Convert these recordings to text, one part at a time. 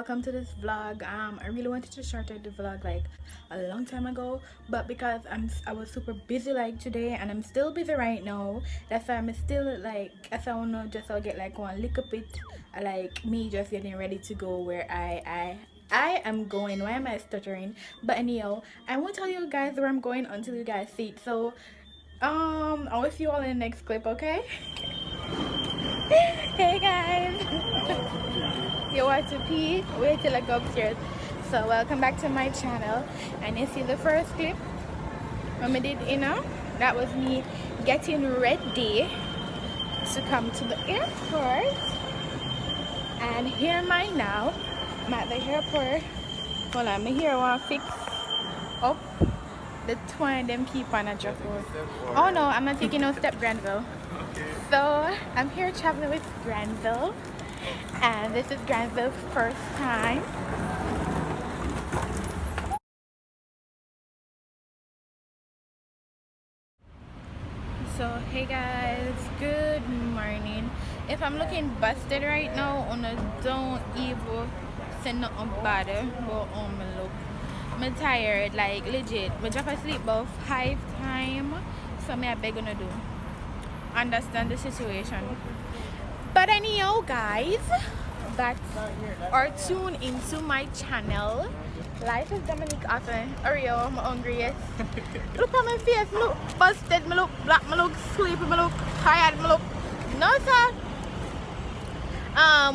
welcome to this vlog. I really wanted to start the vlog like a long time ago, but because I was super busy like today, and I'm still busy right now, that's why I'm still like, as I wanna just I'll get like one little bit like me just getting ready to go where I am going. Why am I stuttering? But anyhow, I won't tell you guys where I'm going until you guys see it. So I'll see you all in the next clip, okay? Hey guys, you want to pee? Wait till I go upstairs. So welcome back to my channel, and you see the first clip when I did, that was me getting ready to come to the airport. And here am I now. I'm at the airport. Hold on, me here want to fix up the twine them keep on a drop. Oh no, I'm not taking no step Granville. So I'm here traveling with Granville, and this is Granville's first time. So hey guys, good morning. If I'm looking busted right now, don't even say nothing bad about me look. I'm tired, like legit. I drop asleep about 5 times, so I beg gonna do. Understand the situation. But anyhow guys, that are tuned into my channel. Life is Dominique Austin. Oreo, I'm hungry, yes. Look at my face, I look busted, I look black, I look sleepy, I look tired, I look no sir.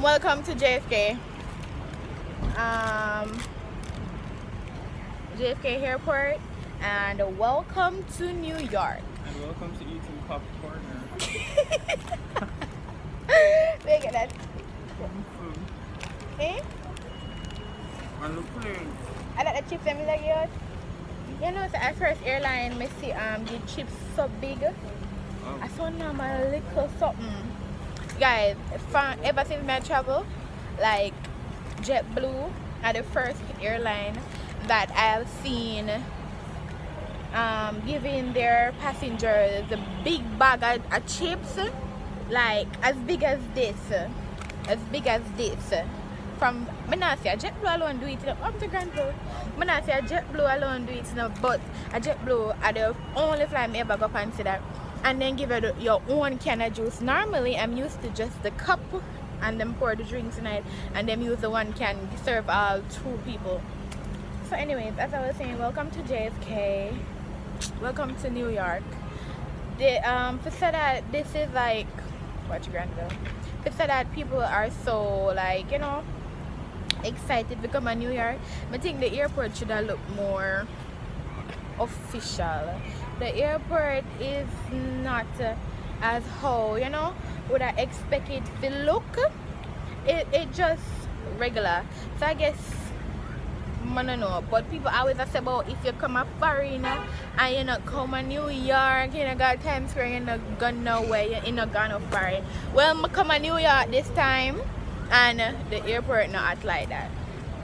Welcome to JFK. JFK Airport, and welcome to New York. And welcome to eating popcorn. Look at that. Eh? And look at I like the chips and like yours. You know, so at first airline, I see the chips so big. I saw now my little something. Guys, ever since I travel, like JetBlue are the first airline that I've seen giving their passengers a big bag of chips, like as big as this. From I not say a JetBlue alone do it up to Granville. I not say a JetBlue alone do it, but a JetBlue are the only flight I ever go consider. And then give you your own can of juice. Normally I'm used to just the cup and then pour the drinks in it, and then use the one can serve all 2 people. So anyways, as I was saying, welcome to JFK. Welcome to New York. To say that this is like watch Granville. To say that people are so like, excited to come to New York, I think the airport should have looked more official. The airport is not as how would I expect it to look. It just regular. So I guess I don't know, but people always say about if you come a foreign and you not come to New York, you know, got Times Square, you not gone nowhere, you not gone no foreign. Well, I come to New York this time, and the airport not act like that.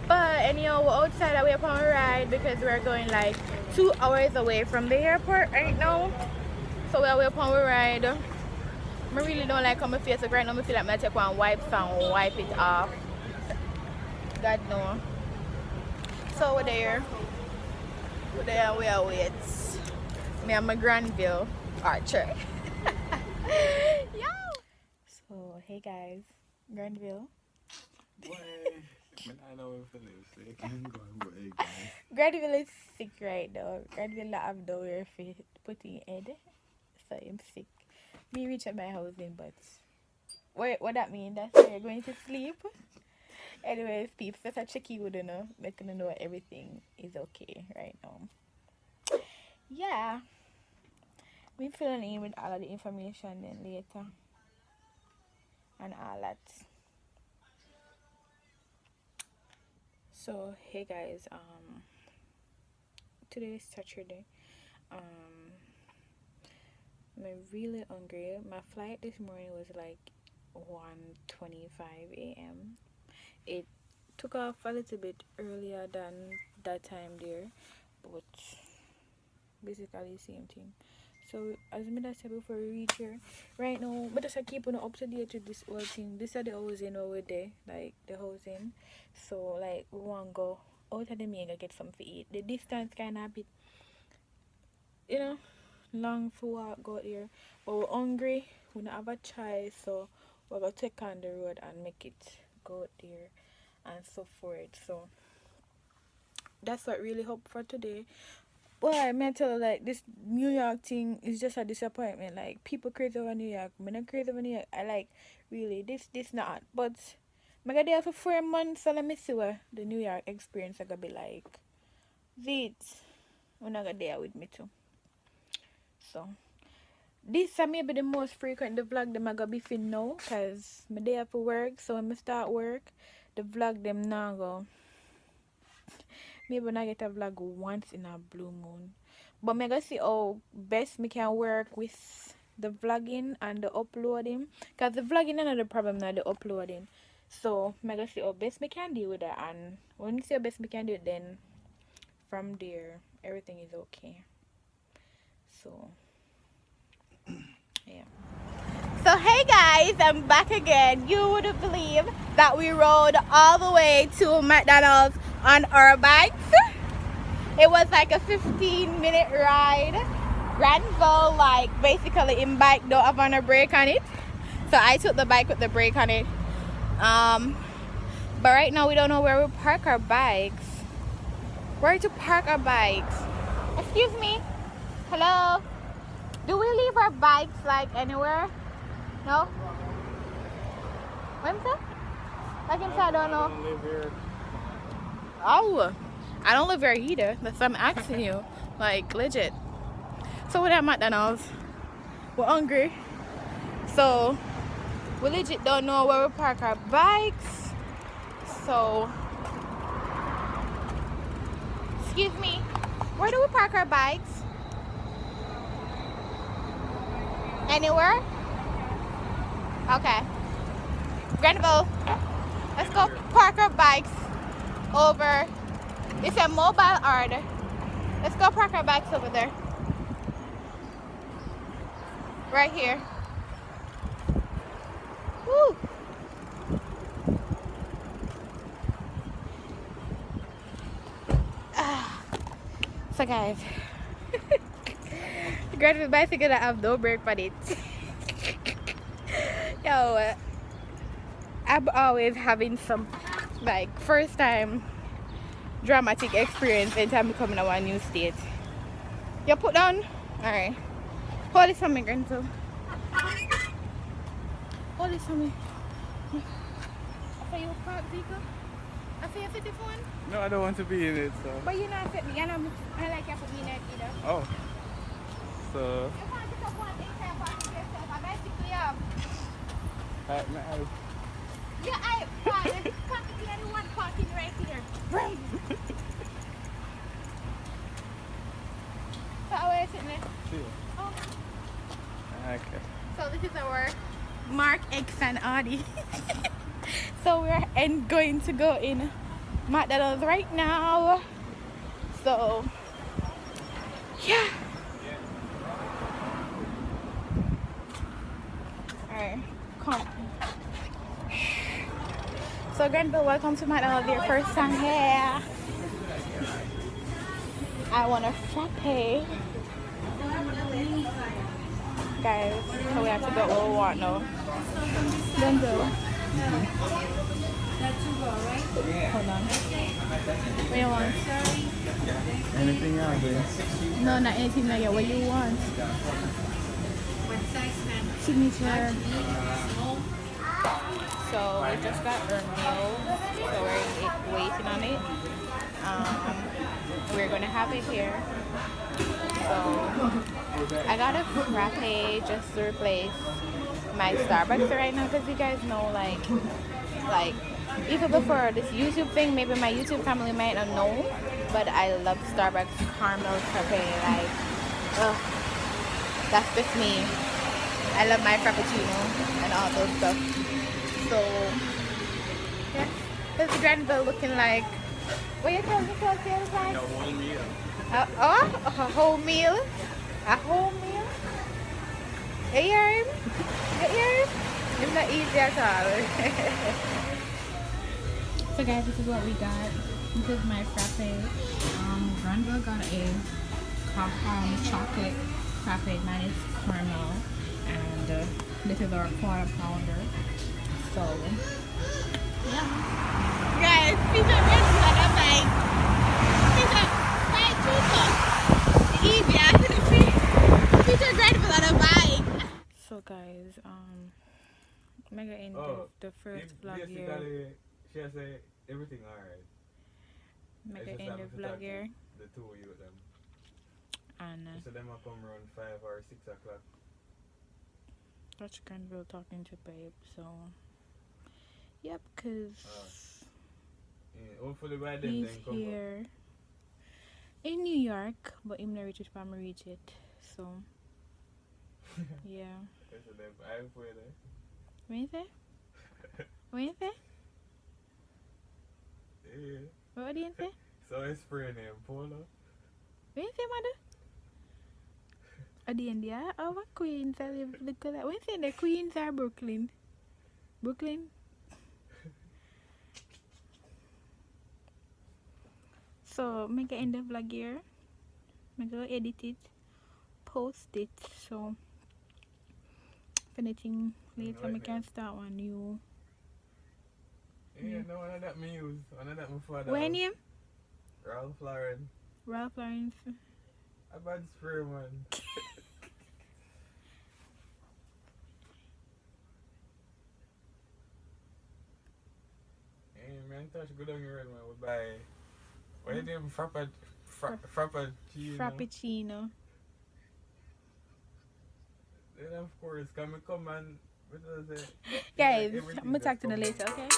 But anyhow, we're outside away upon a ride because we're going like 2 hours away from the airport right now. So we're away upon a ride. I really don't like how my face look right now. I feel like I take one wipes and wipe it off. God no. So we're there. We are wait. Me and my Granville Archer. Yo! So hey guys, Granville. Granville is sick right now. Granville have nowhere for putting head. So I'm sick. Me reach at my housing, but what that mean? That's where you're going to sleep? Anyways, peeps, that's a checky would making know everything is okay right now. Yeah. We filling in with all of the information then later. And all that. So hey guys, today is Saturday. I'm really hungry. My flight this morning was like 1:25 a.m. It took off a little bit earlier than that time there, but basically the same thing. So as I said before we reach here, right now, but just keep on up to date with this whole thing. This is the housing over there, like the housing. So like we want to go out of the main get something to eat. The distance kind of a bit, you know, long for walk go out here. But we're hungry. We don't have a choice, so we're gonna take on the road and make it go out there and so forth. So that's what really hope for today. Boy, I tell you, like, this New York thing is just a disappointment. Like, people crazy over New York. I'm not crazy over New York. I like, really, this not. But, I got there for 4 months, so let me see what the New York experience is going to be like. Wait, when I got there with me too. So, this is maybe the most frequent the vlog them I going to be fin now, because I'm there for work. So, when I start work, the vlog them now go. Maybe when I get a vlog once in a blue moon. But I'm going to see how best me can work with the vlogging and the uploading. Because the vlogging is not the problem, not the uploading. So I'm going to see how best me can deal with that. And when you see how best me can do it, then from there, everything is okay. So, yeah. So hey guys, I'm back again. You wouldn't believe that we rode all the way to McDonald's on our bikes. It was like a 15-minute ride. Granville, like, basically in bike don't have on a brake on it. So I took the bike with the brake on it. But right now we don't know where we park our bikes. Where to park our bikes? Excuse me. Hello. Do we leave our bikes like anywhere? No? What's that? Like inside, I don't know. I don't live here. Oh, I don't live here either. That's what I'm asking you. Like, legit. So we're at McDonald's. We're hungry. So we legit don't know where we park our bikes. So, excuse me. Where do we park our bikes? Anywhere? Okay. Granville, let's go park our bikes over. It's a mobile order. Let's go park our bikes over there. Right here. Woo! So guys, Granville bicycle that have no brake on it. Yo, I'm always having some like first time dramatic experience anytime we come in a new state. You put down? Alright. Hold this for me, Granville. Hold this for me. So you park vehicle? I see you fit this one? No, I don't want to be in it, so. But you're not fit me. I like you to be in it either. Oh. So. You can't pick up one inside parking yourself. I basically yeah, I can't see anyone parking right here. Vroom. So where is it now? Here. Oh. Okay. So this is our Mark X and Audi. So we're going to go in McDonald's right now. So yeah. Alright, come. So Granville, welcome to McDonald's, your first time here. I want a frappe. Guys, so we have to go where we want now. Don't go. Hold on. What do you want? Anything else? No, not anything like that. What do you want? Signature. So we just got our meal, so we're waiting on it. We're gonna have it here. So I got a frappe just to replace my Starbucks right now, because you guys know, like even before this YouTube thing, maybe my YouTube family might not know, but I love Starbucks caramel frappe. Like, that's just me. I love my frappuccino and all those stuff. So yeah, this is Granville looking like. What you tell me to like? A whole meal. A whole meal? A whole meal? hear him? You hear him? It's not easy at all. So guys, this is what we got. This is my frappe. Granville got a chocolate frappe. Mine is caramel, and this is our quarter pounder. So yeah, guys, feature red for the bike. Feature bike easy. I can see feature red for the bike. So guys, mega end the first vlog here. She has say everything alright. Mega end the vlog here. The two of you with them. And so them will come around 5 or 6 o'clock. That's Granville talking to babe. So yep, cause hopefully by then he's then come here in New York, but him not reach it for me reach it. So yeah. So them I for there. What you say? What you say? Yeah. What do you say? So it's spray name Polo. What you say, mother? At the India? Oh, what Queens? I live look at that. What you say? The Queens are Brooklyn? Brooklyn? So, make end the vlog here. I'm going to edit it, post it. So, if anything later, I can start one new. Yeah, no, one of that me use. One of that my father. What name? Ralph Lauren. Ralph Lauren. A bad spray, man. Hey, man, touch good on your red, man. We buy. What is it? Frappuccino. Frappuccino. Then, of course, can we come and. Guys, I'm going to talk to you later, okay?